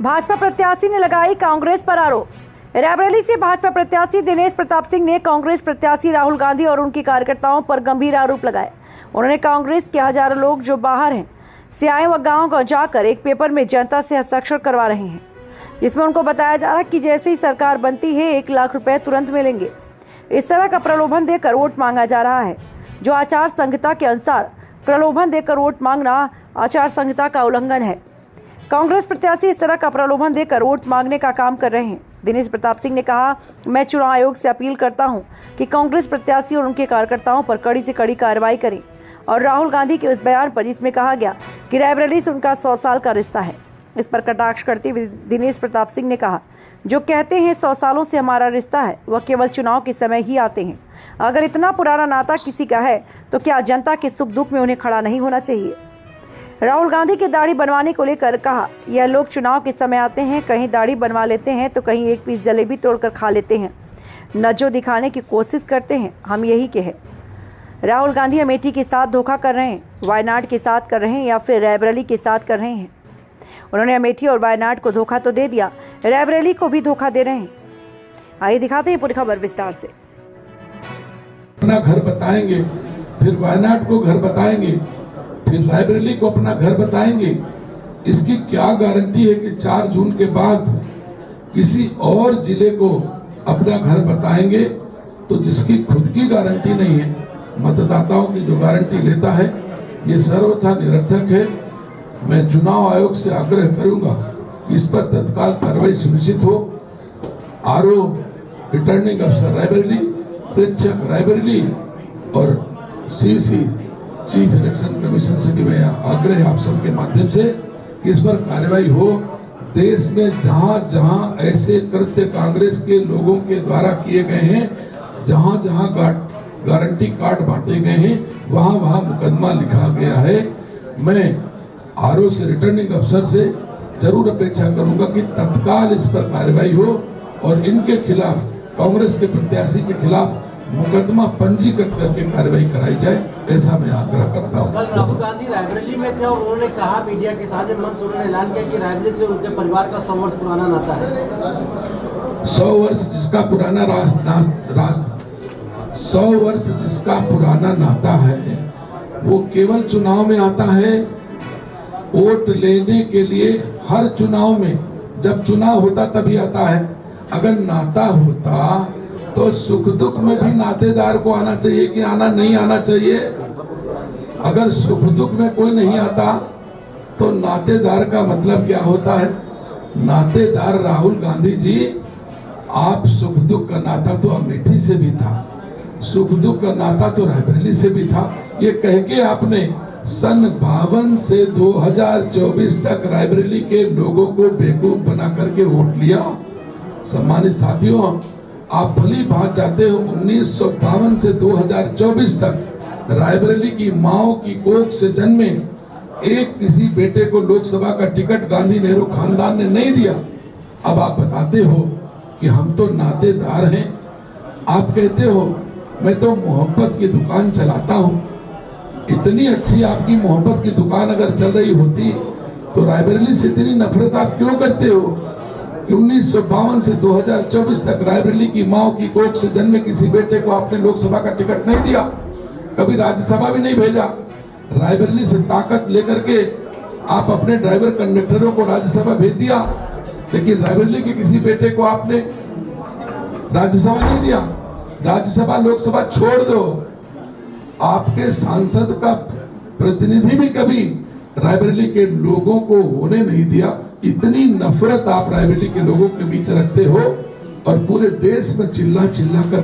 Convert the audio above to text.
भाजपा प्रत्याशी ने लगाई कांग्रेस पर आरोप। रायबरेली से भाजपा प्रत्याशी दिनेश प्रताप सिंह ने कांग्रेस प्रत्याशी राहुल गांधी और उनके कार्यकर्ताओं पर गंभीर आरोप लगाए। उन्होंने कांग्रेस के हजारों लोग जो बाहर हैं से आए व गाँव जाकर एक पेपर में जनता से हस्ताक्षर करवा रहे हैं, जिसमें उनको बताया जा रहा कि जैसे ही सरकार बनती है 1 लाख रुपए तुरंत मिलेंगे। इस तरह का प्रलोभन देकर वोट मांगा जा रहा है, जो आचार संहिता के अनुसार प्रलोभन देकर वोट मांगना आचार संहिता का उल्लंघन है। कांग्रेस प्रत्याशी इस तरह का प्रलोभन देकर वोट मांगने का काम कर रहे हैं। दिनेश प्रताप सिंह ने कहा, मैं चुनाव आयोग से अपील करता हूं कि कांग्रेस प्रत्याशी और उनके कार्यकर्ताओं पर कड़ी से कड़ी कार्रवाई करें। और राहुल गांधी के उस बयान पर जिसमें कहा गया कि रायबरेली से उनका 100 साल का रिश्ता है, इस पर कटाक्ष करते हुए दिनेश प्रताप सिंह ने कहा, जो कहते हैं 100 सालों से हमारा रिश्ता है, वह केवल चुनाव के समय ही आते हैं। अगर इतना पुराना नाता किसी का है तो क्या जनता के सुख दुख में उन्हें खड़ा नहीं होना चाहिए। राहुल गांधी की दाढ़ी बनवाने को लेकर कहा, यह लोग चुनाव के समय आते हैं, कहीं दाढ़ी बनवा लेते हैं तो कहीं एक पीस जलेबी तोड़कर खा लेते हैं, नजो दिखाने की कोशिश करते हैं। हम यही कहे, राहुल गांधी अमेठी के साथ धोखा कर रहे हैं, वायनाड के साथ कर रहे हैं या फिर रायबरेली के साथ कर रहे हैं। उन्होंने अमेठी और वायनाड को धोखा तो दे दिया, रायबरेली को भी धोखा दे रहे हैं। आइए दिखाते हैं पूरी खबर विस्तार से। अपना घर बताएंगे, फिर वायनाड को घर बताएंगे, फिर रायबरेली को अपना घर बताएंगे। इसकी क्या गारंटी है कि 4 जून के बाद किसी और जिले को अपना घर बताएंगे? तो जिसकी खुद की गारंटी नहीं है, मतदाताओं की जो गारंटी लेता है, ये सर्वथा निरर्थक है। मैं चुनाव आयोग से आग्रह करूंगा कि इस पर तत्काल कार्रवाई सुनिश्चित हो। आरओ, रिटर्निंग अफसर रायबरेली, प्रेक्षक रायबरेली और सीसी चीफ इलेक्शन कमीशन से भी मैं आग्रह आप सबके माध्यम से कि इस पर कार्रवाई हो। देश में जहां जहां ऐसे कृत्य कांग्रेस के लोगों के द्वारा किए गए हैं, जहां जहां गारंटी कार्ड बांटे गए हैं, वहां वहां मुकदमा लिखा गया है। मैं आरओ से, रिटर्निंग अफसर से जरूर अपेक्षा करूंगा कि तत्काल इस पर कार्रवाई हो और इनके खिलाफ, कांग्रेस के प्रत्याशी के खिलाफ मुकदमा पंजीकृत करके कार्रवाई कराई जाए, ऐसा मैं आग्रह करता हूँ। कल राहुल गांधी रायबरेली में थे और उन्होंने कहा मीडिया के सामने मंच उन्होंने ऐलान किया कि रायबरेली से उनके परिवार का 100 वर्ष पुराना नाता है। 100 वर्ष जिसका पुराना 100 वर्ष जिसका पुराना नाता है, वो केवल चुनाव में आता है। वोट लेने के लिए हर चुनाव में, जब चुनाव होता तभी आता है। अगर नाता होता तो सुख दुख में भी नातेदार को आना चाहिए कि आना नहीं आना चाहिए। अगर सुख दुख में कोई नहीं आता तो नातेदार का मतलब क्या होता है? नातेदार राहुल गांधी जी, आप सुख दुख का नाता तो अमेठी से भी था, सुख दुख का नाता तो रायबरेली से भी था। ये कह के आपने सन 52 से 2024 तक रायबरेली के लोगों को बेवकूफ बना करके वोट लिया। सम्मानित साथियों, आप भली बात जानते हो, 1952 से 2024 तक रायबरेली की माओ की कोख से जन्मे एक किसी बेटे को लोकसभा का टिकट गांधी नेहरू खानदान ने नहीं दिया। अब आप बताते हो कि हम तो नातेदार हैं। आप कहते हो मैं तो मोहब्बत की दुकान चलाता हूँ। इतनी अच्छी आपकी मोहब्बत की दुकान अगर चल रही होती तो रायबरेली से इतनी नफरत आप क्यों करते हो? 1952 से 2024 तक रायबरेली की माओ की कोख से जन्मे किसी बेटे को आपने लोकसभा का टिकट नहीं दिया, कभी राज्यसभा भी नहीं भेजा। रायबरेली से ताकत लेकर के आप अपने ड्राइवर कंडक्टरों को राज्यसभा भेज दिया, लेकिन रायबरेली के किसी बेटे को आपने राज्यसभा नहीं दिया। राज्यसभा लोकसभा छोड़ दो, आपके सांसद का प्रतिनिधि भी कभी रायबरेली के लोगों को होने नहीं दिया। इतनी नफरत आप रायबरेली के लोगों के बीच रखते हो और पूरे देश में चिल्ला चिल्ला कर